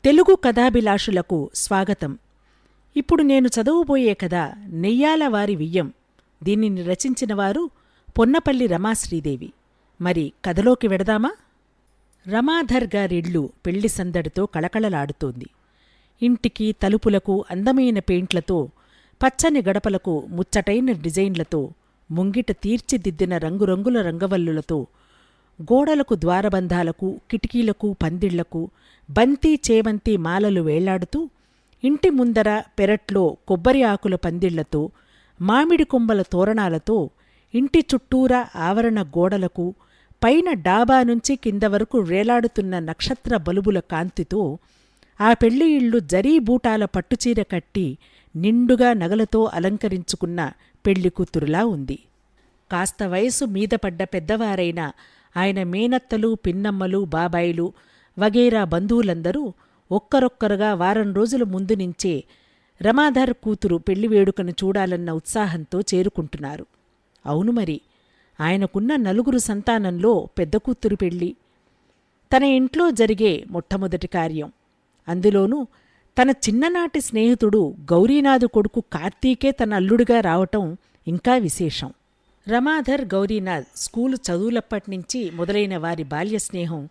తెలుగు కథాభిలాషులకు స్వాగతం. ఇప్పుడు నేను చదవబోయే కథ నెయ్యాల వారి వియ్యం. దీనిని రచించినవారు పొన్నపల్లి రమాశ్రీదేవి. మరి కథలోకి వెడదామా? రమాధర్ గారిళ్ళు పెళ్లి సందడితో కళకళలాడుతోంది. ఇంటికి తలుపులకు అందమైన పెయింట్లతో, పచ్చని గడపలకు ముచ్చటైన డిజైన్లతో, ముంగిట తీర్చిదిద్దిన రంగురంగుల రంగవల్లులతో, గోడలకు ద్వారబంధాలకు, కిటికీలకు, పందిళ్లకు బంతి చేమంతి మాలలు వేళ్లాడుతూ, ఇంటి ముందర పెరట్లో కొబ్బరి ఆకుల పందిళ్లతో, మామిడి కొమ్మల తోరణాలతో, ఇంటి చుట్టూరా ఆవరణ గోడలకు, పైన డాబా నుంచి కింద వరకు వేలాడుతున్న నక్షత్ర బలుబుల కాంతితో ఆ పెళ్లి ఇళ్ళు జరీబూటాల పట్టుచీర కట్టి నిండుగా నగలతో అలంకరించుకున్న పెళ్లికూతురులా ఉంది. కాస్త వయసు మీదపడ్డ పెద్దవారైన ఆయన మేనత్తలు, పిన్నమ్మలు, బాబాయిలు వగైరా బంధువులందరూ ఒక్కరొక్కరుగా వారం రోజుల ముందు నుంచే రమాధర్ కూతురు పెళ్లి వేడుకను చూడాలన్న ఉత్సాహంతో చేరుకుంటున్నారు. అవును మరి, ఆయనకున్న 4 సంతానంలో పెద్ద కూతురు పెళ్లి. తన ఇంట్లో జరిగే మొట్టమొదటి కార్యం. అందులోనూ తన చిన్ననాటి స్నేహితుడు గౌరీనాథు కొడుకు కార్తీకే తన అల్లుడిగా రావటం ఇంకా విశేషం. రమాధర్, గౌరీనాథ్ స్కూలు చదువులప్పటినుంచి మొదలైన వారి బాల్య స్నేహం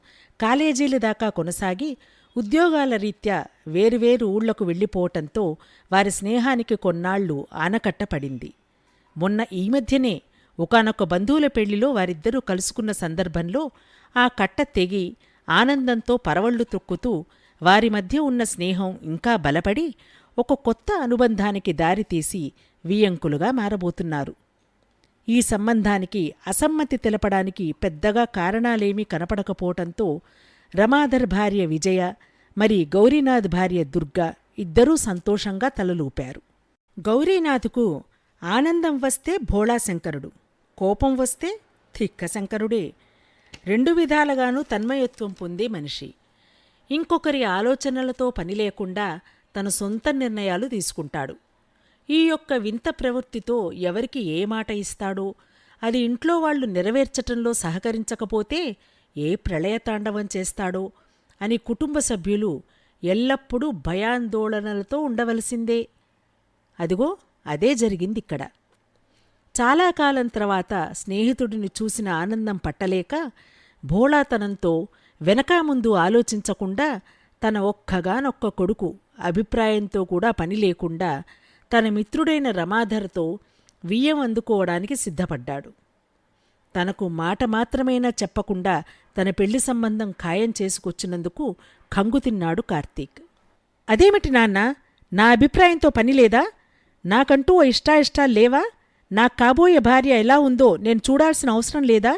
కాలేజీల దాకా కొనసాగి ఉద్యోగాల రీత్యా వేరువేరు ఊళ్లకు వెళ్ళిపోవటంతో వారి స్నేహానికి కొన్నాళ్లు ఆనకట్ట పడింది. మొన్న ఈ మధ్యనే ఒకానొక బంధువుల పెళ్లిలో వారిద్దరూ కలుసుకున్న సందర్భంలో ఆ కట్ట తెగి ఆనందంతో పరవళ్లు త్రొక్కుతూ వారి మధ్య ఉన్న స్నేహం ఇంకా బలపడి ఒక కొత్త అనుబంధానికి దారితీసి వియ్యంకులుగా మారబోతున్నారు. ఈ సంబంధానికి అసమ్మతి తెలపడానికి పెద్దగా కారణాలేమీ కనపడకపోవటంతో రమాధర్ భార్య విజయ, మరి గౌరీనాథ్ భార్య దుర్గా ఇద్దరూ సంతోషంగా తలలూపారు. గౌరీనాథుకు ఆనందం వస్తే భోళాశంకరుడు, కోపం వస్తే thiక్కశంకరుడే. 2 విధాలుగానూ తన్మయత్వం పొందే మనిషి. ఇంకొకరి ఆలోచనలతో పనిలేకుండా తన సొంత నిర్ణయాలు తీసుకుంటాడు. ఈ యొక్క వింత ప్రవృత్తితో ఎవరికి ఏ మాట ఇస్తాడో, అది ఇంట్లో వాళ్లు నెరవేర్చటంలో సహకరించకపోతే ఏ ప్రళయతాండవం చేస్తాడో అని కుటుంబ సభ్యులు ఎల్లప్పుడూ భయాందోళనలతో ఉండవలసిందే. అదిగో అదే జరిగిందిక్కడ. చాలా కాలం తర్వాత స్నేహితుడిని చూసిన ఆనందం పట్టలేక భోళాతనంతో వెనకా ముందు ఆలోచించకుండా తన ఒక్కగానొక్క కొడుకు అభిప్రాయంతో కూడా పని లేకుండా తన మిత్రుడైన రమాధర్తో వియ్యం అందుకోవడానికి సిద్ధపడ్డాడు. తనకు మాట మాత్రమైనా చెప్పకుండా తన పెళ్లి సంబంధం ఖాయం చేసుకొచ్చినందుకు కంగుతిన్నాడు కార్తీక్. అదేమిటి నాన్నా, నా అభిప్రాయంతో పనిలేదా? నాకంటూ ఓ ఇష్టాయిష్టాల్లేవా? నా కాబోయే భార్య ఎలా ఉందో నేను చూడాల్సిన అవసరం లేదా?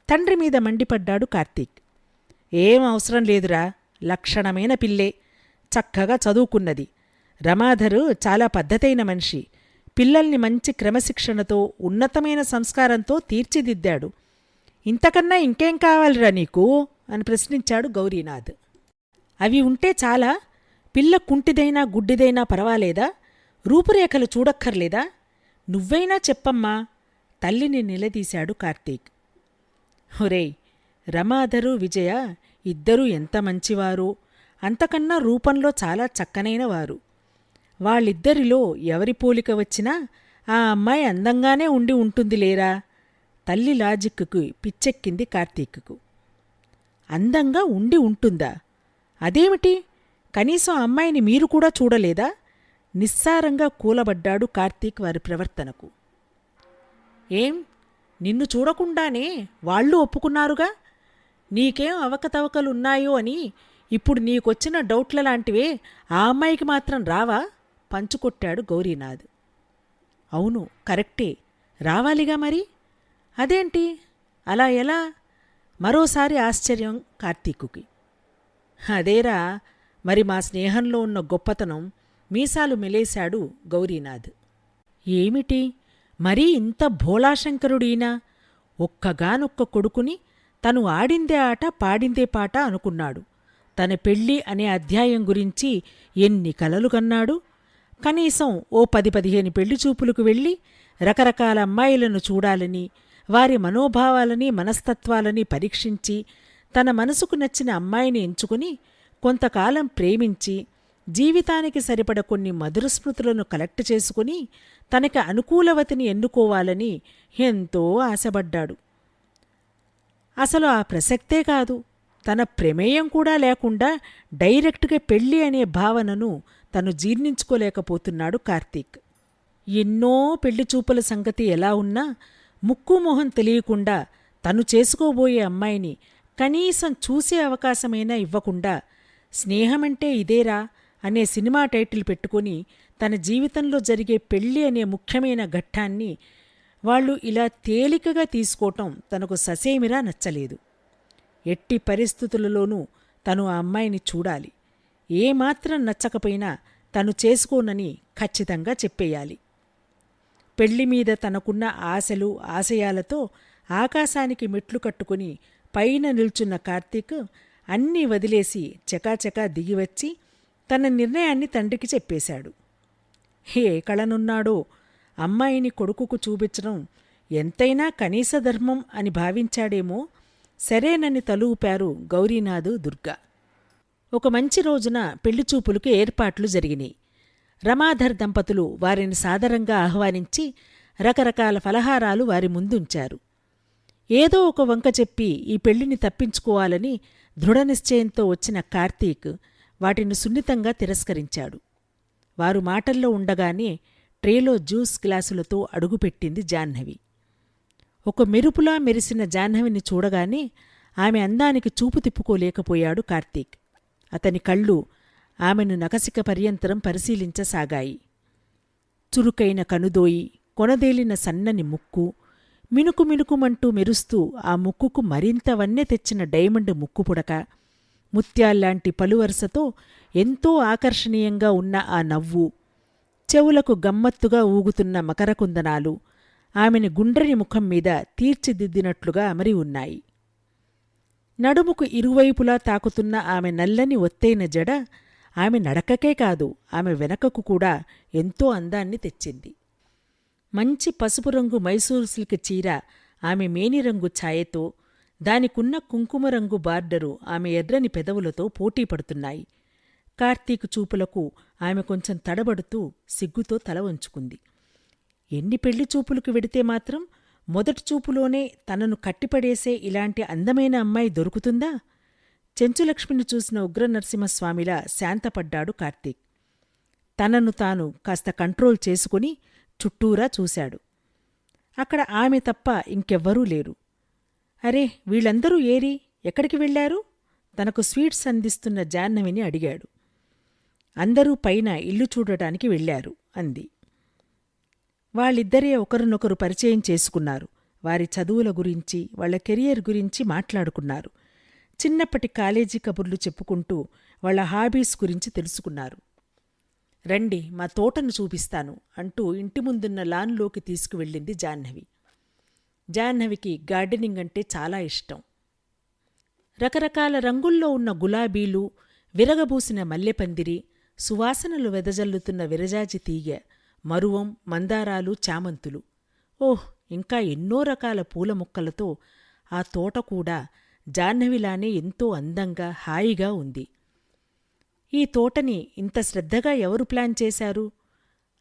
తండ్రి మీద మండిపడ్డాడు కార్తీక్. ఏం అవసరం లేదురా, లక్షణమైన పిల్లే, చక్కగా చదువుకున్నది. రమాధరు చాలా పద్ధతైన మనిషి. పిల్లల్ని మంచి క్రమశిక్షణతో, ఉన్నతమైన సంస్కారంతో తీర్చిదిద్దాడు. ఇంతకన్నా ఇంకేం కావాలిరా నీకు అని ప్రశ్నించాడు గౌరీనాథ్. అవి ఉంటే చాలా? పిల్ల కుంటిదైనా గుడ్డిదైనా పర్వాలేదా? రూపురేఖలు చూడక్కర్లేదా? నువ్వైనా చెప్పమ్మా, తల్లిని నిలదీశాడు కార్తీక్. ఒరేయ్, రమాధరు, విజయ ఇద్దరూ ఎంత మంచివారో, అంతకన్నా రూపంలో చాలా చక్కనైనవారు. వాళ్ళిద్దరిలో ఎవరి పోలిక వచ్చినా ఆ అమ్మాయి అందంగానే ఉండి ఉంటుంది లేరా? తల్లి లాజిక్కు పిచ్చెక్కింది కార్తీక్కు. అందంగా ఉండి ఉంటుందా? అదేమిటి? కనీసం అమ్మాయిని మీరు కూడా చూడలేదా? నిస్సారంగా కూలబడ్డాడు కార్తీక్ వారి ప్రవర్తనకు. ఏం, నిన్ను చూడకుండానే వాళ్ళు ఒప్పుకున్నారుగా? నీకేం అవకతవకలున్నాయో అని ఇప్పుడు నీకొచ్చిన డౌట్లలాంటివే ఆ అమ్మాయికి మాత్రం రావా? పంచుకొట్టాడు గౌరీనాథ్. అవును, కరెక్టే, రావాలిగా మరి. అదేంటి అలా ఎలా? మరోసారి ఆశ్చర్యం కార్తీకుకి. అదేరా మరి మా స్నేహంలో ఉన్న గొప్పతనం, మీసాలు మెలేశాడు గౌరీనాథ్. ఏమిటి మరీ ఇంత భోళాశంకరుడీనా? ఒక్కగానొక్క కొడుకుని తను ఆడిందే ఆట పాడిందే పాట అనుకున్నాడు. తన పెళ్ళి అనే అధ్యాయం గురించి ఎన్ని కలలు కన్నాడు. కనీసం ఓ 10-15 పెళ్లిచూపులకు వెళ్ళి రకరకాల అమ్మాయిలను చూడాలని, వారి మనోభావాలని మనస్తత్వాలని పరీక్షించి తన మనసుకు నచ్చిన అమ్మాయిని ఎంచుకుని కొంతకాలం ప్రేమించి జీవితానికి సరిపడ కొన్ని మధుర స్మృతులను కలెక్ట్ చేసుకుని తనకి అనుకూలవతిని ఎన్నుకోవాలని ఎంతో ఆశపడ్డాడు. అసలు ఆ ప్రసక్తే కాదు. తన ప్రమేయం కూడా లేకుండా డైరెక్ట్గా పెళ్ళి అనే భావనను తను జీర్ణించుకోలేకపోతున్నాడు కార్తీక్. ఎన్నో పెళ్లిచూపుల సంగతి ఎలా ఉన్నా ముక్కుమొహం తెలియకుండా తను చేసుకోబోయే అమ్మాయిని కనీసం చూసే అవకాశమైనా ఇవ్వకుండా స్నేహమంటే ఇదేరా అనే సినిమా టైటిల్ పెట్టుకుని తన జీవితంలో జరిగే పెళ్ళి అనే ముఖ్యమైన ఘట్టాన్ని వాళ్ళు ఇలా తేలికగా తీసుకోవటం తనకు ససేమిరా నచ్చలేదు. ఎట్టి పరిస్థితులలోనూ తను ఆ అమ్మాయిని చూడాలి. ఏమాత్రం నచ్చకపోయినా తను చేసుకోనని ఖచ్చితంగా చెప్పేయాలి. పెళ్లిమీద తనకున్న ఆశలు ఆశయాలతో ఆకాశానికి మెట్లు కట్టుకుని పైన నిల్చున్న కార్తీక్ అన్నీ వదిలేసి చకాచకా దిగివచ్చి తన నిర్ణయాన్ని తండ్రికి చెప్పేశాడు. ఏ కళనున్నాడో అమ్మాయిని కొడుకుకు చూపించడం ఎంతైనా కనీస ధర్మం అని భావించాడేమో. సరేనని తలూపారు గౌరీనాథు, దుర్గా. ఒక మంచి రోజున పెళ్లిచూపులకు ఏర్పాట్లు జరిగినాయి. రమాధర్ దంపతులు వారిని సాదరంగా ఆహ్వానించి రకరకాల ఫలహారాలు వారి ముందుంచారు. ఏదో ఒక వంక చెప్పి ఈ పెళ్లిని తప్పించుకోవాలని దృఢనిశ్చయంతో వచ్చిన కార్తీక్ వాటిని సున్నితంగా తిరస్కరించాడు. వారు మాటల్లో ఉండగానే ట్రేలో జ్యూస్ గ్లాసులతో అడుగుపెట్టింది జాహ్నవి. ఒక మెరుపులా మెరిసిన జాహ్నవిని చూడగానే ఆమె అందానికి చూపు తిప్పుకోలేకపోయాడు కార్తీక్. అతని కళ్ళు ఆమెను నకసిక పర్యంతరం పరిశీలించసాగాయి. చురుకైన కనుదోయి, కొనదేలిన సన్నని ముక్కు, మినుకుమినుకుమంటూ మెరుస్తూ ఆ ముక్కుకు మరింత వన్నె తెచ్చిన డైమండ్ ముక్కుపుడక, ముత్యాల్లాంటి పలువరసతో ఎంతో ఆకర్షణీయంగా ఉన్న ఆ నవ్వు, చెవులకు గమ్మత్తుగా ఊగుతున్న మకరకుందనాలు ఆమెని గుండ్రని ముఖం మీద తీర్చిదిద్దినట్లుగా అమరి ఉన్నాయి. నడుముకు ఇరువైపులా తాకుతున్న ఆమె నల్లని ఒత్తైన జడ ఆమె నడకకే కాదు, ఆమె వెనకకు కూడా ఎంతో అందాన్ని తెచ్చింది. మంచి పసుపు రంగు మైసూరు సిల్క్ చీర ఆమె మేనిరంగు ఛాయతో, దానికున్న కుంకుమరంగు బార్డరు ఆమె ఎర్రని పెదవులతో పోటీపడుతున్నాయి. కార్తీక్ చూపులకు ఆమె కొంచెం తడబడుతూ సిగ్గుతో తల వంచుకుంది. ఎన్ని పెళ్లి చూపులకు వెడితే మాత్రం మొదటి చూపులోనే తనను కట్టిపడేసే ఇలాంటి అందమైన అమ్మాయి దొరుకుతుందా? చెంచులక్ష్మిని చూసిన ఉగ్రనరసింహస్వామిలా శాంతపడ్డాడు కార్తీక్. తనను తాను కాస్త కంట్రోల్ చేసుకుని చుట్టూరా చూశాడు. అక్కడ ఆమె తప్ప ఇంకెవ్వరూ లేరు. అరే, వీళ్ళందరూ ఏరి ఎక్కడికి వెళ్లారు? తనకు స్వీట్స్ అందిస్తున్న జాహ్నవిని అడిగాడు. అందరూ పైన ఇల్లు చూడటానికి వెళ్లారు అంది. వాళ్ళిద్దరే ఒకరినొకరు పరిచయం చేసుకున్నారు. వారి చదువుల గురించి, వాళ్ల కెరియర్ గురించి మాట్లాడుకున్నారు. చిన్నప్పటి కాలేజీ కబుర్లు చెప్పుకుంటూ వాళ్ల హాబీస్ గురించి తెలుసుకున్నారు. రండి, మా తోటను చూపిస్తాను అంటూ ఇంటి ముందున్న లాన్లోకి తీసుకువెళ్ళింది జాహ్నవి. జాహ్నవికి గార్డెనింగ్ అంటే చాలా ఇష్టం. రకరకాల రంగుల్లో ఉన్న గులాబీలు, విరగబూసిన మల్లెపందిరి, సువాసనలు వెదజల్లుతున్న విరజాజి తీగ, మరువం, మందారాలు, చామంతులు, ఓహ్, ఇంకా ఎన్నో రకాల పూల మొక్కలతో ఆ తోట కూడా జాహ్నవిలానే ఎంతో అందంగా, హాయిగా ఉంది. ఈ తోటని ఇంత శ్రద్ధగా ఎవరు ప్లాన్ చేశారు?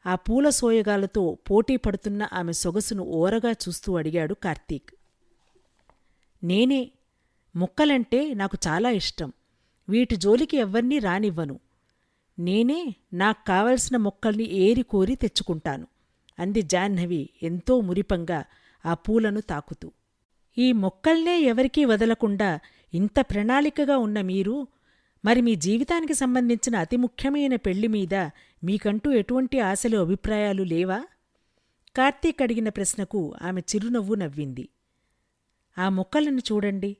ఆ పూల సోయగాలతో పోటీ పడుతున్న ఆమె సొగసును ఓరగా చూస్తూ అడిగాడు కార్తీక్. నేనే. మొక్కలంటే నాకు చాలా ఇష్టం. వీటి జోలికి ఎవ్వర్నీ రానివ్వను. నేనే నాకు కావలసిన మొక్కల్ని ఏరికోరి తెచ్చుకుంటాను అంది జాహ్నవి ఎంతో మురిపంగా ఆ పూలను తాకుతూ. ఈ మొక్కల్నే ఎవరికీ వదలకుండా ఇంత ప్రణాళికగా ఉన్న మీరు, మరి మీ జీవితానికి సంబంధించిన అతి ముఖ్యమైన పెళ్లిమీద మీకంటూ ఎటువంటి ఆశలు, అభిప్రాయాలు లేవా? కార్తీక్ అడిగిన ప్రశ్నకు ఆమె చిరునవ్వు నవ్వింది. ఆ మొక్కలను చూడండి,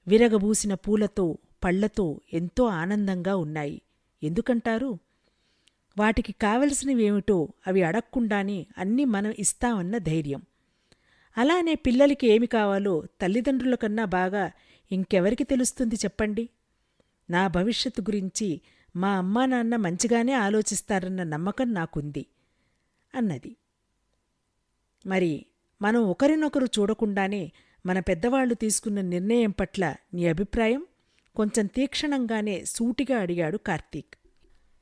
విరగబూసిన పూలతో, పళ్లతో ఎంతో ఆనందంగా ఉన్నాయి. ఎందుకంటారు? వాటికి కావలసినవేమిటో అవి అడక్కుండానే అన్నీ మనం ఇస్తామన్న ధైర్యం. అలానే పిల్లలకి ఏమి కావాలో తల్లిదండ్రుల కన్నా బాగా ఇంకెవరికి తెలుస్తుంది చెప్పండి? నా భవిష్యత్తు గురించి మా అమ్మా నాన్న మంచిగానే ఆలోచిస్తారన్న నమ్మకం నాకుంది అన్నది. మరి మనం ఒకరినొకరు చూడకుండానే మన పెద్దవాళ్లు తీసుకున్న నిర్ణయం పట్ల నీ అభిప్రాయం? కొంచెం తీక్షణంగానే సూటిగా అడిగాడు కార్తీక్.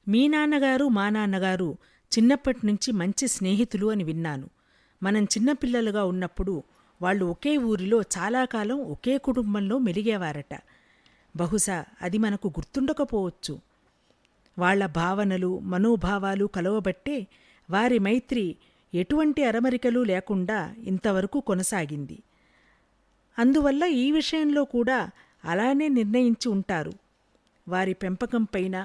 మీ నాన్నగారు మా నాన్నగారు చిన్నప్పటినుంచి మంచి స్నేహితులు అని విన్నాను. మనం చిన్నపిల్లలుగా ఉన్నప్పుడు వాళ్ళు ఒకే ఊరిలో చాలా కాలం ఒకే కుటుంబంలో మెలిగేవారట. బహుశా అది మనకు గుర్తుండకపోవచ్చు. వాళ్ల భావనలు మనోభావాలు కలవబట్టే వారి మైత్రి ఎటువంటి అరమరికలు లేకుండా ఇంతవరకు కొనసాగింది. అందువల్ల ఈ విషయంలో కూడా అలానే నిర్ణయించి ఉంటారు. వారి పెంపకంపైన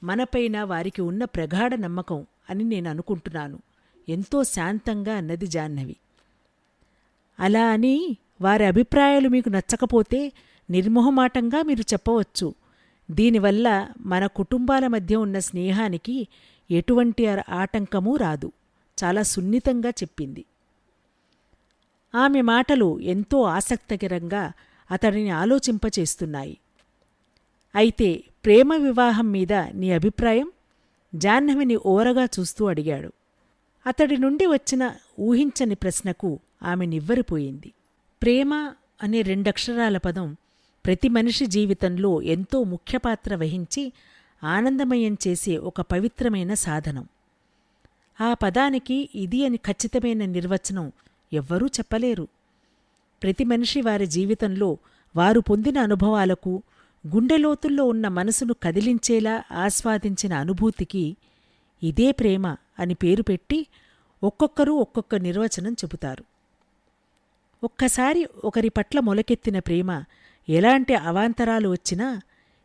మనపైన వారికి ఉన్న ప్రగాఢ నమ్మకం అని నేను అనుకుంటున్నాను, ఎంతో శాంతంగా అన్నది జాహ్నవి. అలా అని వారి అభిప్రాయాలు మీకు నచ్చకపోతే నిర్మోహమాటంగా మీరు చెప్పవచ్చు. దీనివల్ల మన కుటుంబాల మధ్య ఉన్న స్నేహానికి ఎటువంటి ఆటంకమూ రాదు, చాలా సున్నితంగా చెప్పింది. ఆమె మాటలు ఎంతో ఆసక్తికరంగా అతడిని ఆలోచింపచేస్తున్నాయి. అయితే ప్రేమ వివాహం మీద నీ అభిప్రాయం? జాహ్నవిని ఓరగా చూస్తూ అడిగాడు. అతడి నుండి వచ్చిన ఊహించని ప్రశ్నకు ఆమె నివ్వెరపోయింది. ప్రేమ అనే రెండక్షరాల పదం ప్రతి మనిషి జీవితంలో ఎంతో ముఖ్యపాత్ర వహించి ఆనందమయం చేసే ఒక పవిత్రమైన సాధనం. ఆ పదానికి ఇది అని ఖచ్చితమైన నిర్వచనం ఎవ్వరూ చెప్పలేరు. ప్రతి మనిషి వారి జీవితంలో వారు పొందిన అనుభవాలకు, గుండెలోతుల్లో ఉన్న మనసును కదిలించేలా ఆస్వాదించిన అనుభూతికి ఇదే ప్రేమ అని పేరు పెట్టి ఒక్కొక్కరూ ఒక్కొక్క నిర్వచనం చెబుతారు. ఒక్కసారి ఒకరి పట్ల మొలకెత్తిన ప్రేమ ఎలాంటి అవాంతరాలు వచ్చినా,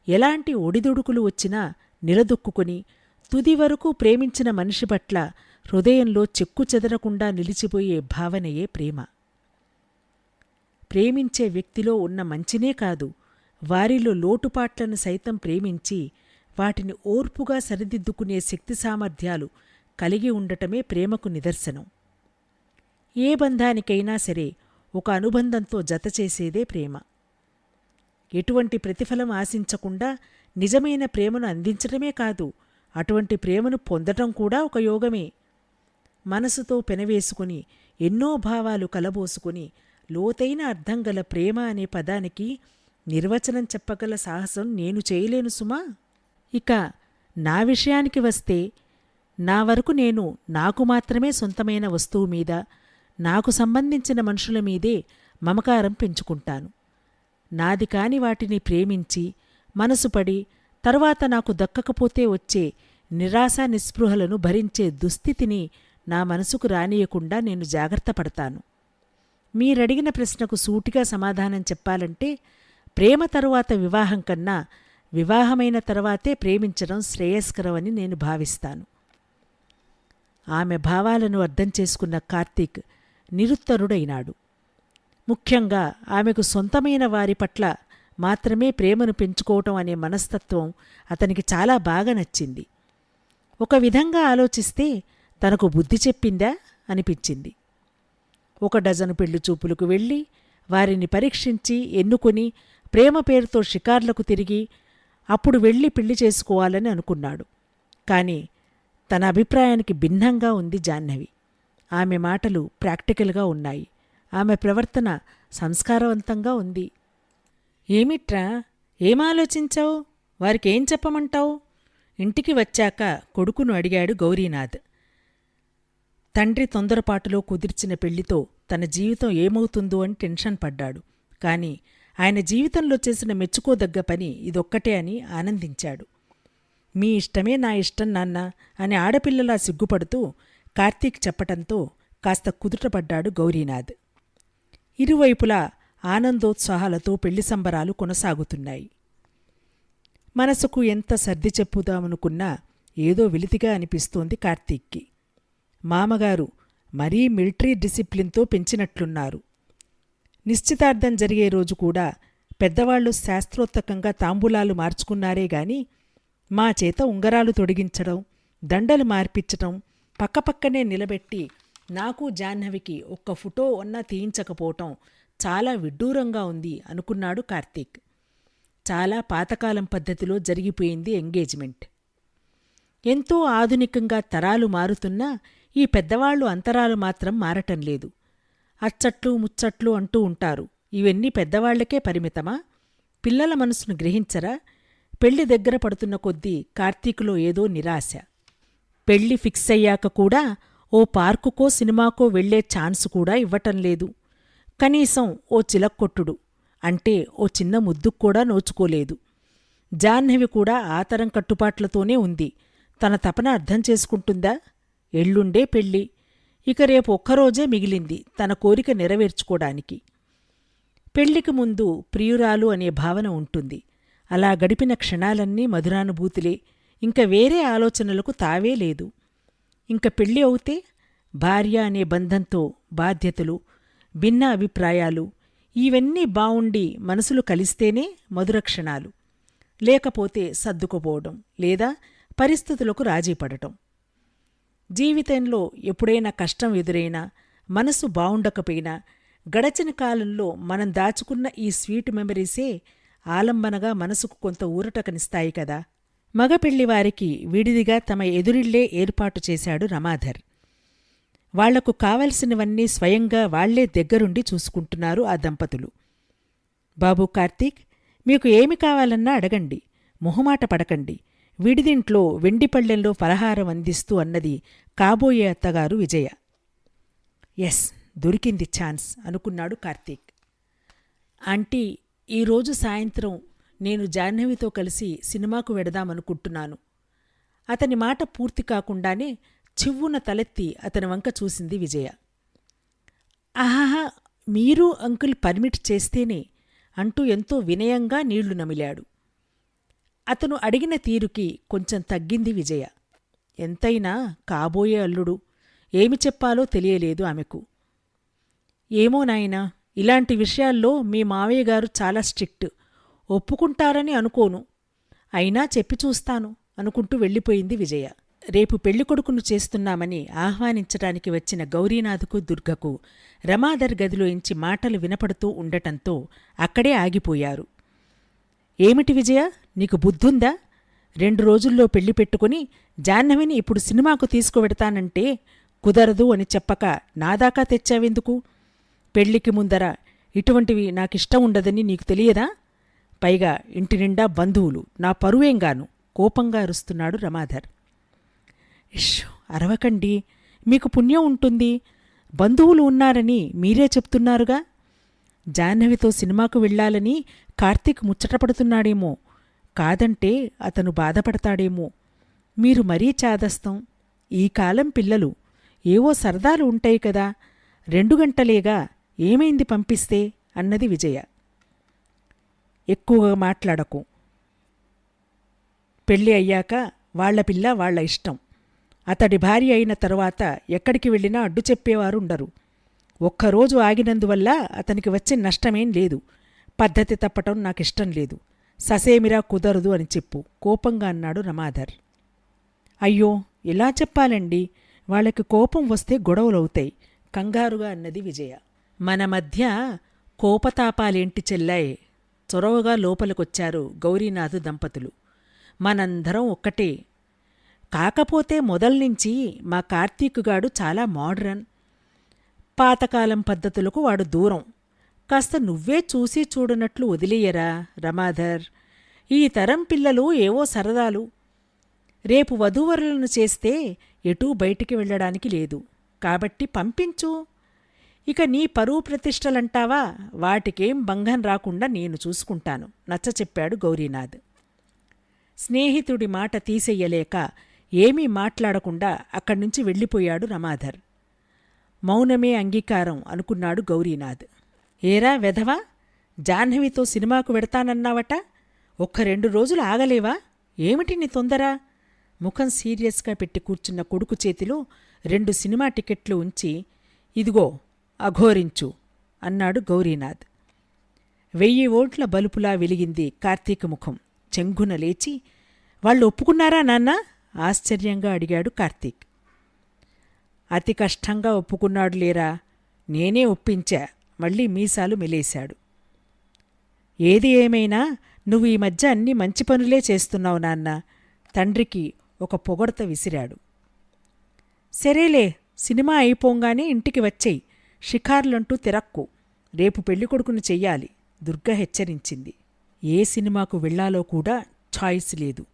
ఎలాంటి ఒడిదుడుకులు వచ్చినా నిలదొక్కుని తుది వరకు ప్రేమించిన మనిషి పట్ల హృదయంలో చెక్కుచెదరకుండా నిలిచిపోయే భావనయే ప్రేమ. ప్రేమించే వ్యక్తిలో ఉన్న మంచినే కాదు, వారిలో లోటుపాట్లను సైతం ప్రేమించి వాటిని ఓర్పుగా సరిదిద్దుకునే శక్తి సామర్థ్యాలు కలిగి ఉండటమే ప్రేమకు నిదర్శనం. ఏ బంధానికైనా సరే ఒక అనుబంధంతో జతచేసేదే ప్రేమ. ఎటువంటి ప్రతిఫలం ఆశించకుండా నిజమైన ప్రేమను అందించటమే కాదు, అటువంటి ప్రేమను పొందటం కూడా ఒక యోగమే. మనసుతో పెనవేసుకుని ఎన్నో భావాలు కలబోసుకుని లోతైన అర్థంగల ప్రేమ అనే పదానికి నిర్వచనం చెప్పగల సాహసం నేను చేయలేను సుమా. ఇక నా విషయానికి వస్తే, నా వరకు నేను నాకు మాత్రమే సొంతమైన వస్తువు మీద, నాకు సంబంధించిన మనుషుల మీదే మమకారం పెంచుకుంటాను. నాది కాని వాటిని ప్రేమించి మనసుపడి తరువాత నాకు దక్కకపోతే వచ్చే నిరాశ నిస్పృహలను భరించే దుస్థితిని నా మనసుకు రానియకుండా నేను జాగ్రత్త పడతాను. మీరడిగిన ప్రశ్నకు సూటిగా సమాధానం చెప్పాలంటే, ప్రేమ తరువాత వివాహం కన్నా వివాహమైన తర్వాతే ప్రేమించడం శ్రేయస్కరమని నేను భావిస్తాను. ఆమె భావాలను అర్థం చేసుకున్న కార్తీక్ నిరుత్తరుడైనాడు. ముఖ్యంగా ఆమెకు సొంతమైన వారి పట్ల మాత్రమే ప్రేమను పెంచుకోవటం అనే మనస్తత్వం అతనికి చాలా బాగా నచ్చింది. ఒక విధంగా ఆలోచిస్తే తనకు బుద్ధి చెప్పిందా అనిపించింది. 1 డజను పెళ్లి చూపులకు వెళ్ళి వారిని పరీక్షించి ఎన్నుకొని ప్రేమ పేరుతో షికార్లకు తిరిగి అప్పుడు వెళ్ళి పెళ్లి చేసుకోవాలని అనుకున్నాడు. కాని తన అభిప్రాయానికి భిన్నంగా ఉంది జాహ్నవి. ఆమె మాటలు ప్రాక్టికల్గా ఉన్నాయి, ఆమె ప్రవర్తన సంస్కారవంతంగా ఉంది. ఏమిట్రా, ఏమాలోచించావు? వారికేం చెప్పమంటావు? ఇంటికి వచ్చాక కొడుకును అడిగాడు గౌరీనాథ్. తండ్రి తొందరపాటులో కుదిర్చిన పెళ్లితో తన జీవితం ఏమవుతుందో అని టెన్షన్ పడ్డాడు. కాని ఆయన జీవితంలో చేసిన మెచ్చుకోదగ్గ పని ఇదొక్కటే అని ఆనందించాడు. మీ ఇష్టమే నా ఇష్టం నాన్న అని ఆడపిల్లలా సిగ్గుపడుతూ కార్తీక్ చెప్పటంతో కాస్త కుదుటపడ్డాడు గౌరీనాథ్. ఇరువైపులా ఆనందోత్సాహాలతో పెళ్లి సంబరాలు కొనసాగుతున్నాయి. మనసుకు ఎంత సర్ది చెప్పుదామనుకున్నా ఏదో వెలితిగా అనిపిస్తోంది కార్తీక్కి. మామగారు మరీ మిలిటరీ డిసిప్లిన్తో పెంచినట్లున్నారు. నిశ్చితార్థం జరిగే రోజు కూడా పెద్దవాళ్లు శాస్త్రోత్తకంగా తాంబూలాలు మార్చుకున్నారే గాని మా చేత ఉంగరాలు తొడిగించడం, దండలు మార్పించటం, పక్కపక్కనే నిలబెట్టి నాకు జాహ్నవికి ఒక్క ఫోటో అన్నా తీయించకపోవటం చాలా విడ్డూరంగా ఉంది అనుకున్నాడు కార్తీక్. చాలా పాతకాలం పద్ధతిలో జరిగిపోయింది ఎంగేజ్మెంట్. ఎంతో ఆధునికంగా తరాలు మారుతున్నా ఈ పెద్దవాళ్లు అంతరాలు మాత్రం మారటం లేదు. అచ్చట్లు ముచ్చట్లు అంటూ ఉంటారు. ఇవన్నీ పెద్దవాళ్లకే పరిమితమా? పిల్లల మనసును గ్రహించరా? పెళ్లి దగ్గర పడుతున్న కొద్దీ కార్తీకులో ఏదో నిరాశ. పెళ్లి ఫిక్స్ అయ్యాక కూడా ఓ పార్కుకో సినిమాకో వెళ్లే ఛాన్సు కూడా ఇవ్వటంలేదు. కనీసం ఓ చిలక్కొట్టుడు అంటే ఓ చిన్న ముద్దుక్కూడా నోచుకోలేదు. జాహ్నవి కూడా ఆతరం కట్టుబాట్లతోనే ఉంది. తన తపన అర్థం చేసుకుంటుందా? ఎల్లుండే పెళ్ళి. ఇక రేపు ఒక్కరోజే మిగిలింది తన కోరిక నెరవేర్చుకోడానికి. పెళ్లికి ముందు ప్రియురాలు అనే భావన ఉంటుంది. అలా గడిపిన క్షణాలన్నీ మధురానుభూతులే. ఇంక వేరే ఆలోచనలకు తావే లేదు. ఇంక పెళ్ళి అవుతే భార్య అనే బంధంతో బాధ్యతలు, భిన్న అభిప్రాయాలు ఇవన్నీ బావుండి మనసులు కలిస్తేనే మధుర క్షణాలు. లేకపోతే సర్దుకుపోవడం లేదా పరిస్థితులకు రాజీపడటం. జీవితంలో ఎప్పుడైనా కష్టం ఎదురైనా, మనసు బావుండకపోయినా గడచిన కాలంలో మనం దాచుకున్న ఈ స్వీట్ మెమరీసే ఆలంబనగా మనసుకు కొంత ఊరటకనిస్తాయి కదా. మగపెళ్లివారికి విడిదిగా తమ ఎదురిళ్లే ఏర్పాటు చేశాడు రమాధర్. వాళ్లకు కావలసినవన్నీ స్వయంగా వాళ్లే దగ్గరుండి చూసుకుంటున్నారు ఆ దంపతులు. బాబూ కార్తీక్, మీకు ఏమి కావాలన్నా అడగండి, మొహమాట పడకండి, విడిదింట్లో వెండిపళ్ళెంలో ఫలహారం అందిస్తూ అన్నది కాబోయే అత్తగారు విజయ. ఎస్, దొరికింది ఛాన్స్ అనుకున్నాడు కార్తీక్. ఆంటీ, ఈరోజు సాయంత్రం నేను జాహ్నవితో కలిసి సినిమాకు వెడదామనుకుంటున్నాను. అతని మాట పూర్తి కాకుండానే చివ్వున తలెత్తి అతని వంక చూసింది విజయ. ఆహాహా, మీరు అంకుల్ పర్మిట్ చేస్తేనే అంటూ ఎంతో వినయంగా నీళ్లు నమిలాడు. అతను అడిగిన తీరుకి కొంచెం తగ్గింది విజయ. ఎంతైనా కాబోయే అల్లుడు, ఏమి చెప్పాలో తెలియలేదు ఆమెకు. ఏమో నాయనా, ఇలాంటి విషయాల్లో మీ మావయ్యగారు చాలా స్ట్రిక్ట్, ఒప్పుకుంటారని అనుకోను, అయినా చెప్పి చూస్తాను అనుకుంటూ వెళ్ళిపోయింది విజయ. రేపు పెళ్ళికొడుకును చేస్తున్నామని ఆహ్వానించటానికి వచ్చిన గౌరీనాథ్కు దుర్గకు రమాధర్ గదిలోంచి మాటలు వినపడుతూ ఉండటంతో అక్కడే ఆగిపోయారు. ఏమిటి విజయ, నీకు బుద్ధుందా? 2 రోజుల్లో పెళ్లి పెట్టుకుని జాహ్నవిని ఇప్పుడు సినిమాకు తీసుకువెడతానంటే కుదరదు అని చెప్పక నాదాకా తెచ్చావెందుకు? పెళ్లికి ముందర ఇటువంటివి నాకిష్టం ఉండదని నీకు తెలియదా? పైగా ఇంటి నిండా బంధువులు, నా పరువేంగాను కోపంగా అరుస్తున్నాడు రమాధర్. ఇష్, అరవకండి, మీకు పుణ్యం ఉంటుంది. బంధువులు ఉన్నారని మీరే చెప్తున్నారుగా. జాహ్నవితో సినిమాకు వెళ్లాలని కార్తీక్ ముచ్చటపడుతున్నాడేమో, కాదంటే అతను బాధపడతాడేమో. మీరు మరీ చాదస్తం. ఈ కాలం పిల్లలు ఏవో సరదాలు ఉంటాయి కదా, 2 గంటలేగా, ఏమైంది పంపిస్తే అన్నది విజయ. ఎక్కువగా మాట్లాడకు. పెళ్ళి అయ్యాక వాళ్ల పిల్ల వాళ్ల ఇష్టం. అతడి భార్య అయిన తరువాత ఎక్కడికి వెళ్ళినా అడ్డు చెప్పేవారుండరు. ఒక్కరోజు ఆగినందువల్ల అతనికి వచ్చే నష్టమేం లేదు. పద్ధతి తప్పటం నాకిష్టం లేదు. ససేమిరా కుదరదు అని చెప్పు కోపంగా అన్నాడు రమాధర్. అయ్యో, ఎలా చెప్పాలండి, వాళ్ళకి కోపం వస్తే గొడవలవుతాయి కంగారుగా అన్నది విజయ. మన మధ్య కోపతాపాలేంటి చెల్లాయే, చొరవగా లోపలికొచ్చారు గౌరీనాథు దంపతులు. మనందరం ఒక్కటే. కాకపోతే మొదల్నించి మా కార్తీకుగాడు చాలా మోడ్రన్. పాతకాలం పద్ధతులకు వాడు దూరం. కాస్త నువ్వే చూసి చూడనట్లు వదిలేయరా రమాధర్. ఈ తరం పిల్లలు ఏవో సరదాలు. రేపు వధూవరులను చేస్తే ఎటూ బయటికి వెళ్ళడానికి లేదు, కాబట్టి పంపించు. ఇక నీ పరువు ప్రతిష్టలంటావా, వాటికేం భంగం రాకుండా నేను చూసుకుంటాను నచ్చచెప్పాడు గౌరీనాథ్. స్నేహితుడి మాట తీసెయ్యలేక ఏమీ మాట్లాడకుండా అక్కడ్నుంచి వెళ్ళిపోయాడు రమాధర్. మౌనమే అంగీకారం అనుకున్నాడు గౌరీనాథ్. ఏరా వెధవా, జాహ్నవితో సినిమాకు వెడతానన్నావట, 1-2 రోజులు ఆగలేవా? ఏమిటి నీ తొందర? ముఖం సీరియస్గా పెట్టి కూర్చున్న కొడుకు చేతిలో 2 సినిమా టికెట్లు ఉంచి, ఇదిగో అఘోరించు అన్నాడు గౌరీనాథ్. 1000 వోల్ట్ల బలుపులా వెలిగింది కార్తీక ముఖం. చెంగున లేచి, వాళ్ళు ఒప్పుకున్నారా నాన్నా? ఆశ్చర్యంగా అడిగాడు కార్తీక్. అతి కష్టంగా ఒప్పుకున్నాడు లేరా, నేనే ఒప్పించా మళ్ళీ మీసాలు మెలేశాడు. ఏది ఏమైనా నువ్వు ఈ మధ్య అన్ని మంచి పనులే చేస్తున్నావు నాన్న, తండ్రికి ఒక పొగడత విసిరాడు. సరేలే, సినిమా అయిపోంగానే ఇంటికి వచ్చేయి, షికార్లంటూ తిరక్కు, రేపు పెళ్ళికొడుకును చెయ్యాలి దుర్గ హెచ్చరించింది. ఏ సినిమాకు వెళ్లాలో కూడా ఛాయిస్ లేదు.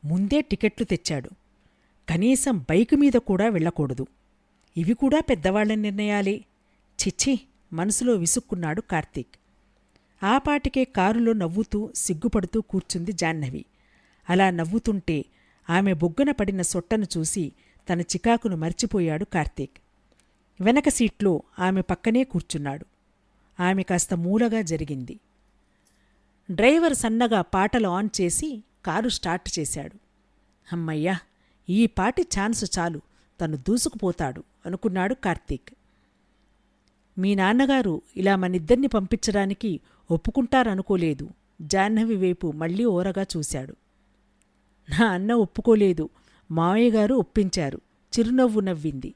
ముందే టికెట్లు తెచ్చాడు. కనీసం బైకు మీద కూడా వెళ్ళకూడదు. ఇవి కూడా పెద్దవాళ్ల నిర్ణయాలే. చిచ్చి మనసులో విసుక్కున్నాడు కార్తీక్. ఆపాటికే కారులో నవ్వుతూ సిగ్గుపడుతూ కూర్చుంది జాహ్నవి. అలా నవ్వుతుంటే ఆమె బొగ్గన పడిన సొట్టను చూసి తన చికాకును మర్చిపోయాడు కార్తీక్. వెనక సీట్లో ఆమె పక్కనే కూర్చున్నాడు. ఆమె కాస్త మూలగా జరిగింది. డ్రైవర్ సన్నగా పాటలు ఆన్ చేసి కారు స్టార్ట్ చేశాడు. అమ్మయ్యా, ఈ పాటి ఛాన్సు చాలు, తను దూసుకుపోతాడు అనుకున్నాడు కార్తీక్. మీ నాన్నగారు ఇలా మనిద్దరిని పంపించడానికి ఒప్పుకుంటారనుకోలేదు. జాహ్నవి వైపు మళ్లీ ఓరగా చూశాడు. నా అన్న ఒప్పుకోలేదు, మావయ్యగారు ఒప్పించారు. చిరునవ్వు నవ్వింది.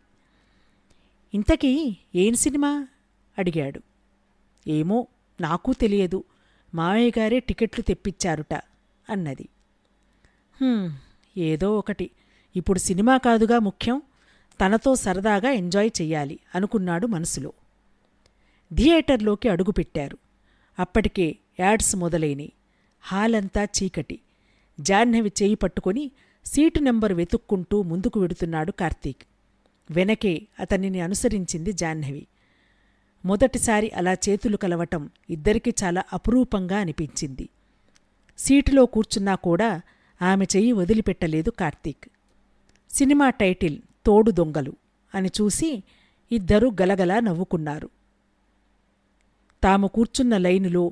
ఇంతకీ ఏం సినిమా అడిగాడు. ఏమో నాకూ తెలియదు, మావయ్యగారే టికెట్లు తెప్పించారుట అన్నది. ఏదో ఒకటి, ఇప్పుడు సినిమా కాదుగా ముఖ్యం, తనతో సరదాగా ఎంజాయ్ చెయ్యాలి అనుకున్నాడు మనసులో. థియేటర్లోకి అడుగుపెట్టారు. అప్పటికే యాడ్స్ మొదలైనయి. హాలంతా చీకటి. జాహ్నవి చేయి పట్టుకుని సీటు నెంబరు వెతుక్కుంటూ ముందుకు వెడుతున్నాడు కార్తీక్. వెనకే అతనిని అనుసరించింది జాహ్నవి. మొదటిసారి అలా చేతులు కలవటం ఇద్దరికీ చాలా అపురూపంగా అనిపించింది. సీటులో కూర్చున్నా కూడా ఆమె చెయ్యి వదిలిపెట్టలేదు కార్తీక్. సినిమా టైటిల్ తోడు దొంగలు అని చూసి ఇద్దరూ గలగలా నవ్వుకున్నారు. తాము కూర్చున్న లైనులో,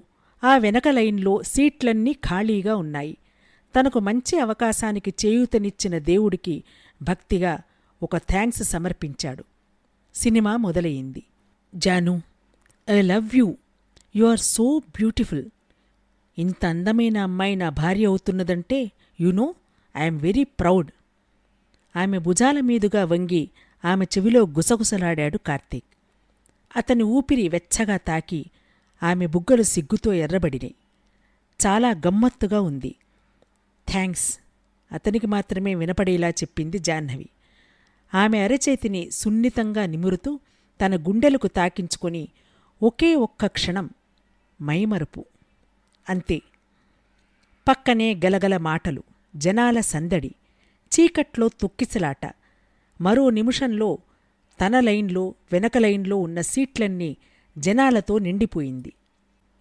ఆ వెనక లైన్లో సీట్లన్నీ ఖాళీగా ఉన్నాయి. తనకు మంచి అవకాశానికి చేయూతనిచ్చిన దేవుడికి భక్తిగా ఒక థ్యాంక్స్ సమర్పించాడు. సినిమా మొదలయింది. Janu, I love you. You are so beautiful. ఇంత అందమైన అమ్మాయి నా భార్య అవుతున్నదంటే నో ఐఎమ్ వెరీ ప్రౌడ్. ఆమె భుజాల మీదుగా వంగి ఆమె చెవిలో గుసగుసలాడాడు కార్తీక్. అతని ఊపిరి వెచ్చగా తాకి ఆమె బుగ్గలు సిగ్గుతో ఎర్రబడినాయి. చాలా గమ్మత్తుగా ఉంది. థ్యాంక్స్ అతనికి మాత్రమే వినపడేలా చెప్పింది జాహ్నవి. ఆమె అరచేతిని సున్నితంగా నిమురుతూ తన గుండెలకు తాకించుకొని ఒకే ఒక్క క్షణం మైమరుపు. అంతే. పక్కనే గలగల మాటలు, జనాల సందడి, చీకట్లో తొక్కిసలాట. మరో నిమిషంలో తన లైన్లో, వెనక లైన్లో ఉన్న సీట్లన్నీ జనాలతో నిండిపోయింది.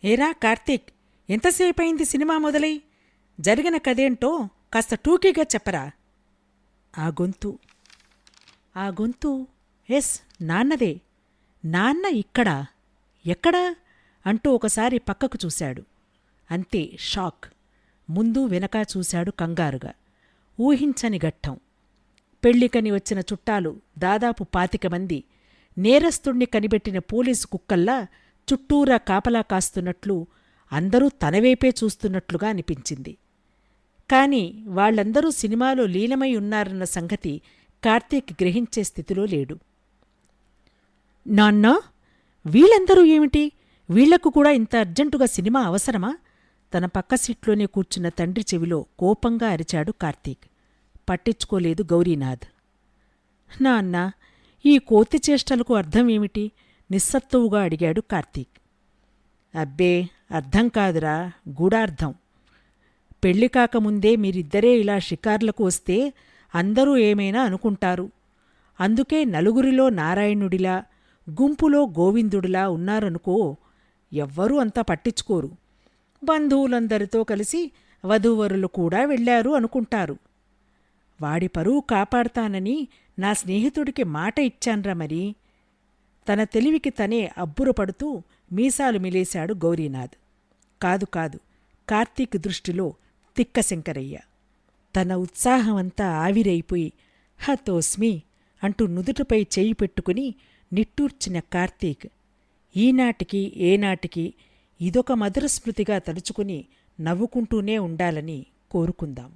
ఏరా కార్తీక్, ఎంతసేపయింది సినిమా మొదలై? జరిగిన కదేంటో కాస్త టూకీగా చెప్పరా. ఆ గొంతు ఎస్ నాన్నదే. నాన్న ఇక్కడా? ఎక్కడా అంటూ ఒకసారి పక్కకు చూశాడు. అంతే షాక్. ముందు వెనక చూశాడు కంగారుగా. ఊహించని ఘట్టం. పెళ్లికని వచ్చిన చుట్టాలు దాదాపు 25 మంది నేరస్తుణ్ణి కనిపెట్టిన పోలీసు కుక్కల్లా చుట్టూరా కాపలా కాస్తున్నట్లు, అందరూ తనవైపే చూస్తున్నట్లుగా అనిపించింది. కాని వాళ్లందరూ సినిమాలో లీనమై ఉన్నారన్న సంగతి కార్తీక్ గ్రహించే స్థితిలో లేడు. నాన్నా, వీళ్ళందరూ ఏమిటి? వీళ్లకు కూడా ఇంత అర్జెంటుగా సినిమా అవసరమా? తన పక్క సీట్లోనే కూర్చున్న తండ్రి చెవిలో కోపంగా అరిచాడు కార్తీక్. పట్టించుకోలేదు గౌరీనాథ్. నాన్నా, ఈ కోతి చేష్టలకు అర్థం ఏమిటి? నిస్సత్తువుగా అడిగాడు కార్తీక్. అబ్బే, అర్థం కాదురా, గూఢార్థం. పెళ్లి కాకముందే మీరిద్దరే ఇలా షికార్లకు వస్తే అందరూ ఏమైనా అనుకుంటారు. అందుకే నలుగురిలో నారాయణుడిలా, గుంపులో గోవిందుడిలా ఉన్నారనుకో, ఎవ్వరూ అంతా పట్టించుకోరు. బంధువులందరితో కలిసి వధూవరులు కూడా వెళ్లారు అనుకుంటారు. వాడి పరువు కాపాడతానని నా స్నేహితుడికి మాట ఇచ్చాన్రా మరి. తన తెలివికి తనే అబ్బురపడుతూ మీసాలు మిలేశాడు గౌరీనాథ్. కాదు, కార్తీక్ దృష్టిలో తిక్కశంకరయ్య. తన ఉత్సాహమంతా ఆవిరైపోయి హతోస్మి అంటూ నుదుటిపై చేయి పెట్టుకుని నిట్టూర్చిన కార్తీక్ ఈనాటికి ఏనాటికి ఇదొక మధురస్మృతిగా తలుచుకుని నవ్వుకుంటూనే ఉండాలని కోరుకుందాం.